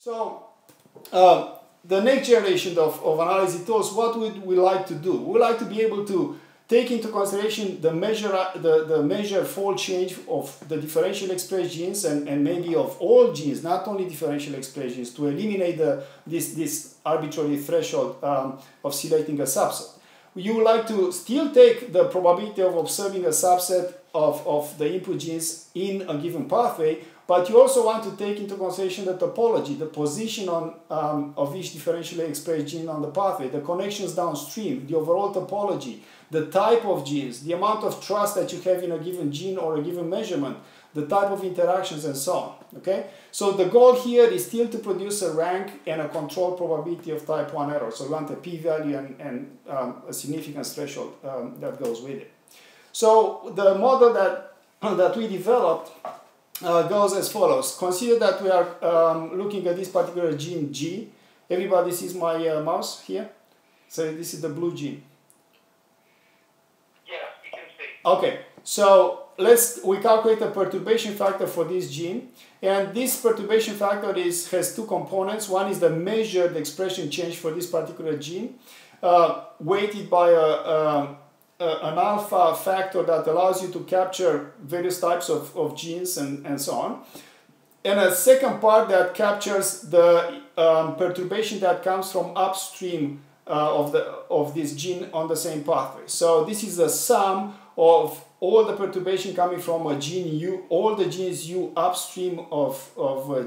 So the next generation of analysis tools, what would we like to do? We would like to be able to take into consideration the measure fold change of the differential expressed genes and maybe of all genes, not only differential expressed genes, to eliminate this arbitrary threshold of selecting a subset. You would like to still take the probability of observing a subset of the input genes in a given pathway, but you also want to take into consideration the topology, the position of each differentially expressed gene on the pathway, the connections downstream, the overall topology, the type of genes, the amount of trust that you have in a given gene or a given measurement, the type of interactions, and so on. Okay? So the goal here is still to produce a rank and a control probability of type 1 error. So we want a p-value and a significance threshold that goes with it. So the model that we developed goes as follows. Consider that we are looking at this particular gene G. Everybody sees my mouse here? So this is the blue gene. Yes, you can see. Okay, so we calculate a perturbation factor for this gene, and this perturbation factor has two components. One is the measured expression change for this particular gene, weighted by an alpha factor that allows you to capture various types of genes and so on. And a second part that captures the perturbation that comes from upstream of this gene on the same pathway. So this is the sum of all the perturbation coming from a gene U, all the genes U upstream of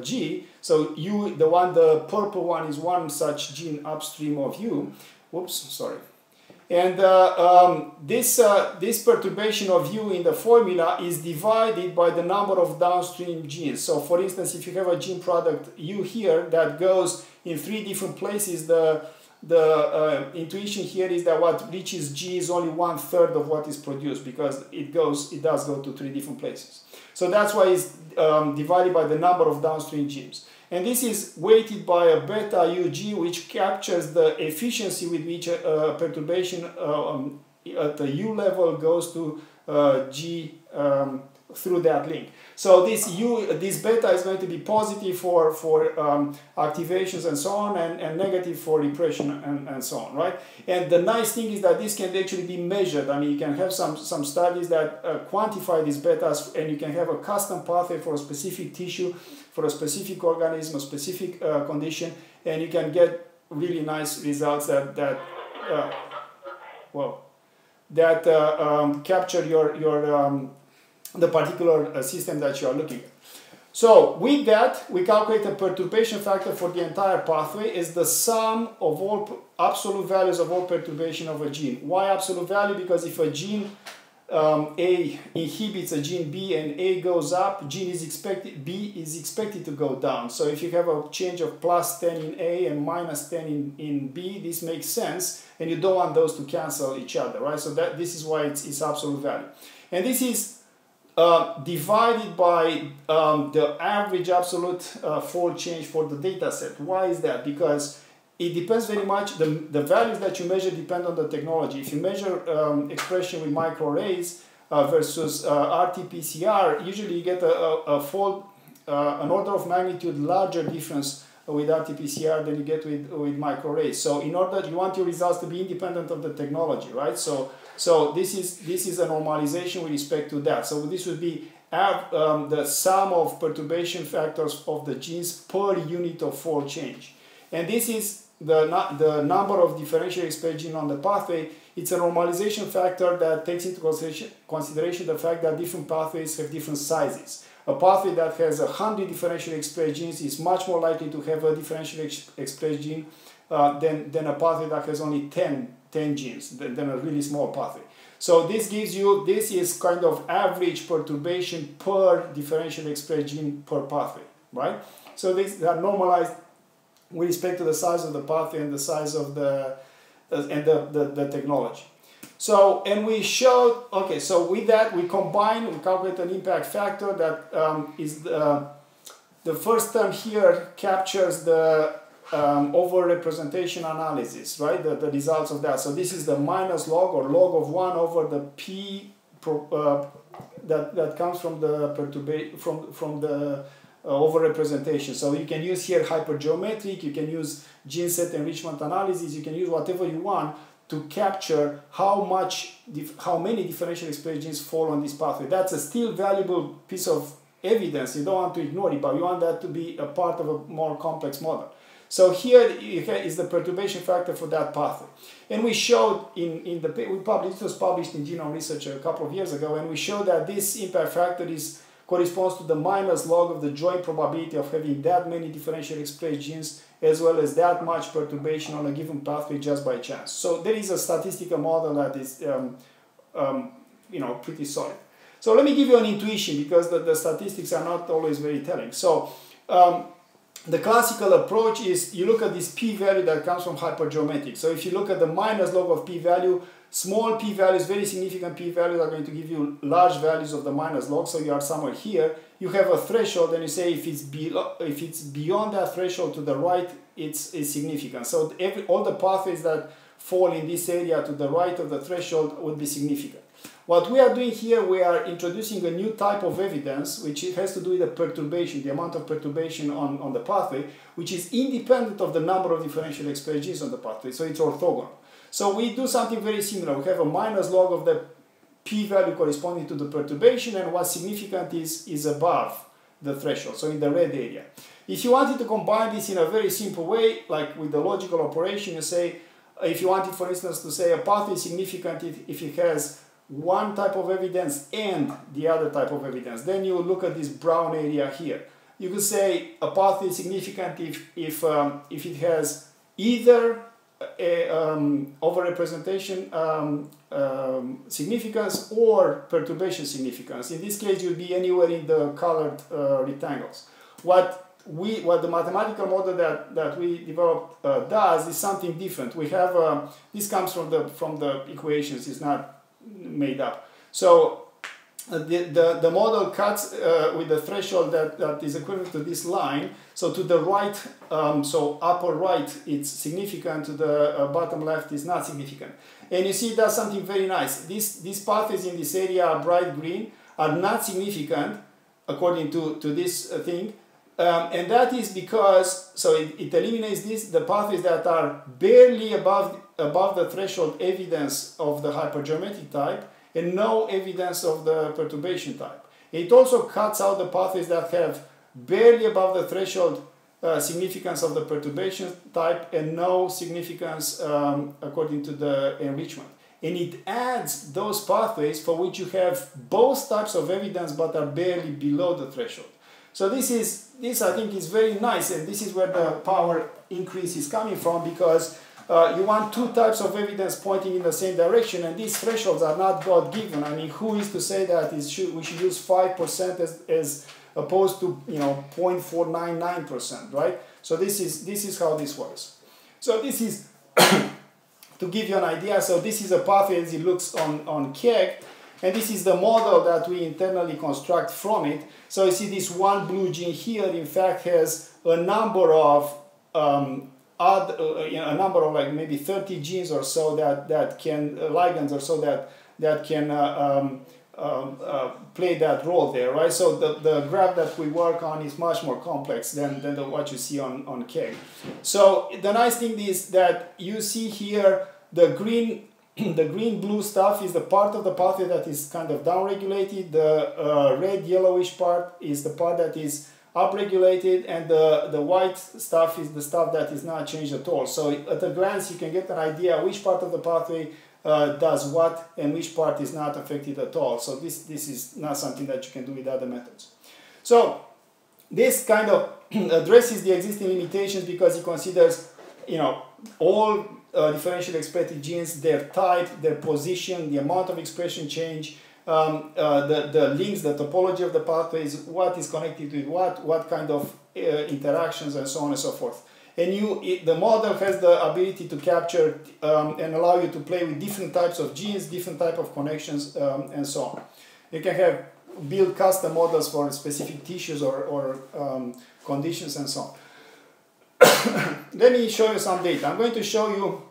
G. So U, the purple one, is one such gene upstream of U. Whoops, sorry. And this perturbation of U in the formula is divided by the number of downstream genes. So for instance, if you have a gene product U here that goes in 3 different places, the intuition here is that what reaches G is only 1/3 of what is produced, because it does go to 3 different places. So that's why it's divided by the number of downstream genes. And this is weighted by a beta UG, which captures the efficiency with which perturbation at the U level goes to G through that link. So this beta is going to be positive for activations and so on, and negative for repression and so on, right? And the nice thing is that this can actually be measured. I mean, you can have some studies that quantify these betas, and you can have a custom pathway for a specific tissue, for a specific organism, a specific condition, and you can get really nice results that capture the particular system that you are looking at. So with that, we calculate a perturbation factor for the entire pathway is the sum of all absolute values of all perturbation of a gene. Why absolute value? Because if a gene A inhibits a gene B and A goes up, B is expected to go down. So if you have a change of +10 in A and -10 in B, this makes sense, and you don't want those to cancel each other, right? So this is why it's absolute value. And this is divided by the average absolute fold change for the data set. Why is that? Because it depends very much, the values that you measure depend on the technology. If you measure expression with microarrays versus RT-PCR, usually you get a fold, an order of magnitude larger difference with RT-PCR than you get with microarrays. So in order, you want your results to be independent of the technology, right? So this is a normalization with respect to that. So this would be the sum of perturbation factors of the genes per unit of fold change. And this is the number of differentially expressed genes on the pathway. It's a normalization factor that takes into consideration the fact that different pathways have different sizes. A pathway that has 100 differentially expressed genes is much more likely to have a differentially expressed gene than a pathway that has only 10 genes, than a really small pathway. So this is kind of average perturbation per differentially expressed gene per pathway, right? So these are normalized with respect to the size of the pathway and the size of the technology. So, and we showed, okay, so with that we calculate an impact factor that is the first term here captures the overrepresentation analysis, right? The results of that. So this is the minus log or log of 1 over the p that comes from the overrepresentation. So you can use here hypergeometric, you can use gene set enrichment analysis, you can use whatever you want to capture how many differentially expressed genes fall on this pathway. That's a still valuable piece of evidence. You don't want to ignore it, but you want that to be a part of a more complex model. So here is the perturbation factor for that pathway. And we showed this was published in Genome Research a couple of years ago, and we showed that this impact factor corresponds to the minus log of the joint probability of having that many differentially expressed genes as well as that much perturbation on a given pathway just by chance. So there is a statistical model that is pretty solid. So let me give you an intuition, because the statistics are not always very telling. So the classical approach is you look at this p-value that comes from hypergeometric. So if you look at the minus log of p-value, small p-values, very significant p-values are going to give you large values of the minus log. So you are somewhere here. You have a threshold, and you say if it's beyond that threshold to the right, it's significant. So all the pathways that fall in this area to the right of the threshold would be significant. What we are doing here, we are introducing a new type of evidence, which has to do with the perturbation, the amount of perturbation on the pathway, which is independent of the number of differentially expressed genes on the pathway, so it's orthogonal. So we do something very similar. We have a minus log of the p-value corresponding to the perturbation, and what's significant is above the threshold, so in the red area. If you wanted to combine this in a very simple way, like with the logical operation, you say, if you wanted, for instance, to say a pathway is significant if it has one type of evidence and the other type of evidence, then you look at this brown area here. You could say a pathway is significant if it has either a overrepresentation significance or perturbation significance. In this case, you'll be anywhere in the colored rectangles. What the mathematical model that we developed does is something different. We have this comes from the equations. It's not made up. So the model cuts with the threshold that is equivalent to this line. So to the right, so upper right, it's significant. To the bottom left is not significant. And you see it does something very nice. These pathways in this area, bright green, are not significant according to this thing. And that is because, so it eliminates the pathways that are barely above the threshold evidence of the hypergeometric type and no evidence of the perturbation type. It also cuts out the pathways that have barely above the threshold significance of the perturbation type and no significance according to the enrichment. And it adds those pathways for which you have both types of evidence but are barely below the threshold. So this I think is very nice, and this is where the power increase is coming from, because you want two types of evidence pointing in the same direction, and these thresholds are not God-given. I mean, who is to say that we should use 5% as opposed to 0.499%, right? So this is how this works. So this is to give you an idea. So this is a pathway as it looks on KEGG. And this is the model that we internally construct from it. So you see this one blue gene here, in fact, has a number of like maybe 30 genes or so that can ligands or so that can play that role there, right? So the graph that we work on is much more complex than what you see on KEGG. So the nice thing is that you see here the green blue stuff is the part of the pathway that is kind of downregulated. The red yellowish part is the part that is upregulated, and the white stuff is the stuff that is not changed at all. So at a glance you can get an idea which part of the pathway does what and which part is not affected at all. So this is not something that you can do with other methods. So this kind of addresses the existing limitations because it considers all differentially expressed genes, their type, their position, the amount of expression change, the links, the topology of the pathways, what is connected with what kind of interactions, and so on and so forth. And the model has the ability to capture and allow you to play with different types of genes, different type of connections, and so on. You can build custom models for specific tissues or conditions and so on. Let me show you some data. I'm going to show you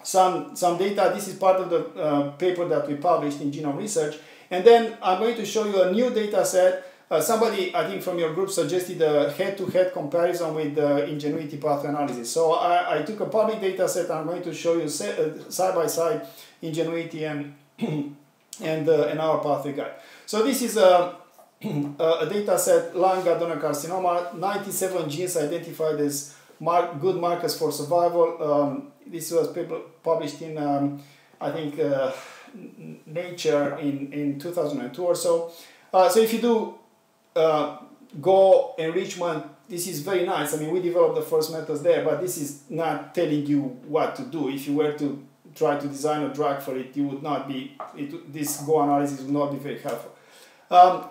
some data. This is part of the paper that we published in Genome Research. And then I'm going to show you a new data set somebody, I think from your group, suggested a head-to-head comparison with the ingenuity pathway analysis. So I took a public data set. I'm going to show you side-by-side ingenuity and our pathway guide. So this is a data set, lung adenocarcinoma, 97 genes identified as good markers for survival. This was published in, I think, Nature in 2002 or so. So if you do Go enrichment, this is very nice. I mean, we developed the first methods there, but this is not telling you what to do. If you were to try to design a drug for it, you would not be, this Go analysis would not be very helpful.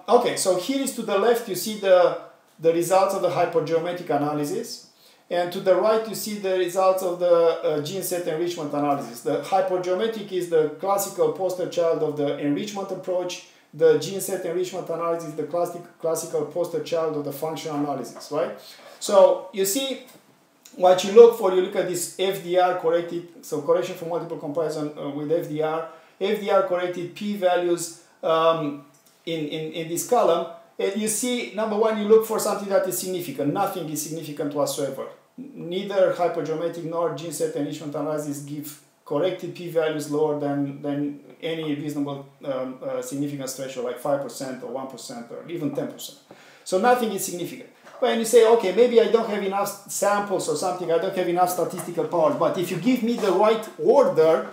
Okay, so here is to the left, you see the results of the hypergeometric analysis. And to the right, you see the results of the gene set enrichment analysis. The hypergeometric is the classical poster child of the enrichment approach. The gene set enrichment analysis is the classical poster child of the functional analysis, right? So you see what you look for, you look at this FDR corrected, so correction for multiple comparison with FDR corrected p-values in this column. And you see, number one, you look for something that is significant. Nothing is significant whatsoever. Neither hypergeometric nor gene set enrichment analysis give corrected p-values lower than any reasonable significance threshold, like 5% or 1% or even 10%. So nothing is significant. When you say, okay, maybe I don't have enough samples or something, I don't have enough statistical power, but if you give me the right order,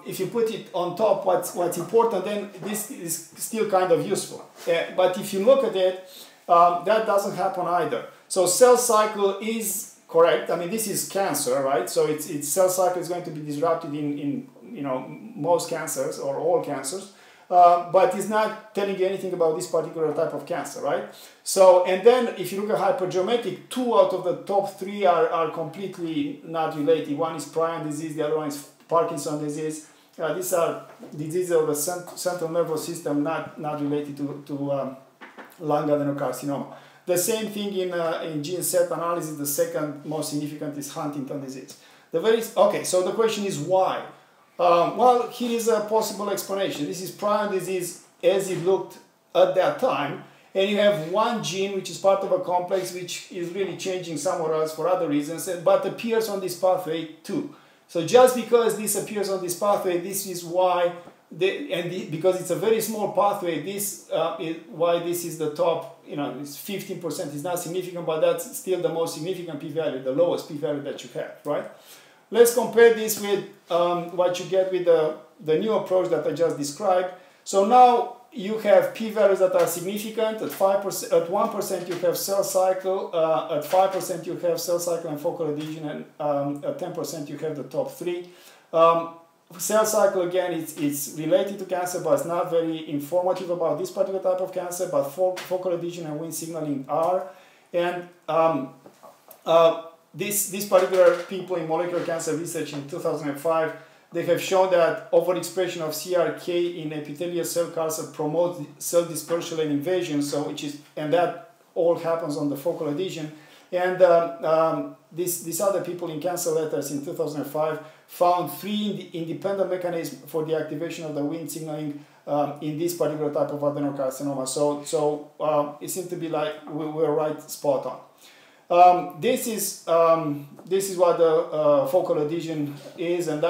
if you put it on top what's important, then this is still kind of useful. But if you look at it, that doesn't happen either. So cell cycle is correct. I mean, this is cancer, right? So its cell cycle is going to be disrupted in most cancers or all cancers, but it's not telling you anything about this particular type of cancer, right? So, and then if you look at hypergeometric, 2 out of the top 3 are completely not related. One is prion disease, the other one is Parkinson's disease. These are diseases of the central nervous system, not related to lung adenocarcinoma. The same thing in gene set analysis. The second most significant is Huntington disease. Okay, so the question is why? Well, here is a possible explanation. This is prion disease as it looked at that time, and you have one gene which is part of a complex which is really changing somewhere else for other reasons, but appears on this pathway too. So just because this appears on this pathway, this is why, because it's a very small pathway, this is why this is the top, it's 15%, is not significant, but that's still the most significant p-value, the lowest p-value that you have, right? Let's compare this with what you get with the new approach that I just described. So now you have p-values that are significant. At 5%, at 1% you have cell cycle, at 5% you have cell cycle and focal adhesion, and at 10% you have the top 3. Cell cycle, again, it's related to cancer, but it's not very informative about this particular type of cancer, but focal adhesion and Wnt signaling are. And these particular people in molecular cancer research in 2005, they have shown that overexpression of CRK in epithelial cell culture promotes cell dispersal and invasion, and that all happens on the focal adhesion. And these other people in Cancer Letters in 2005 found 3 independent mechanisms for the activation of the Wnt signaling in this particular type of adenocarcinoma. So it seems to be like we were right spot on. This is what the focal adhesion is, and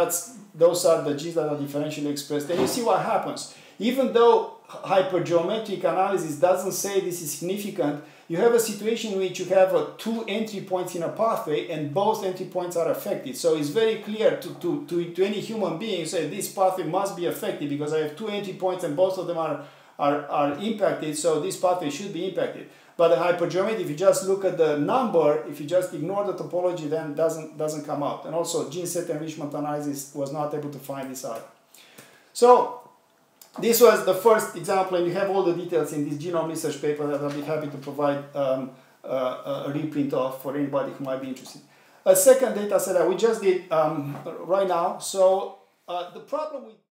those are the genes that are differentially expressed. And you see what happens. Even though hypergeometric analysis doesn't say this is significant, you have a situation in which you have 2 entry points in a pathway and both entry points are affected. So it's very clear to any human being, say this pathway must be affected because I have 2 entry points and both of them are impacted, so this pathway should be impacted. But the hypergeometric, if you just look at the number, if you just ignore the topology, then doesn't come out. And also gene set enrichment analysis was not able to find this out. So this was the first example, and you have all the details in this genome research paper that I'll be happy to provide a reprint of for anybody who might be interested. A second data set that we just did right now. So the problem with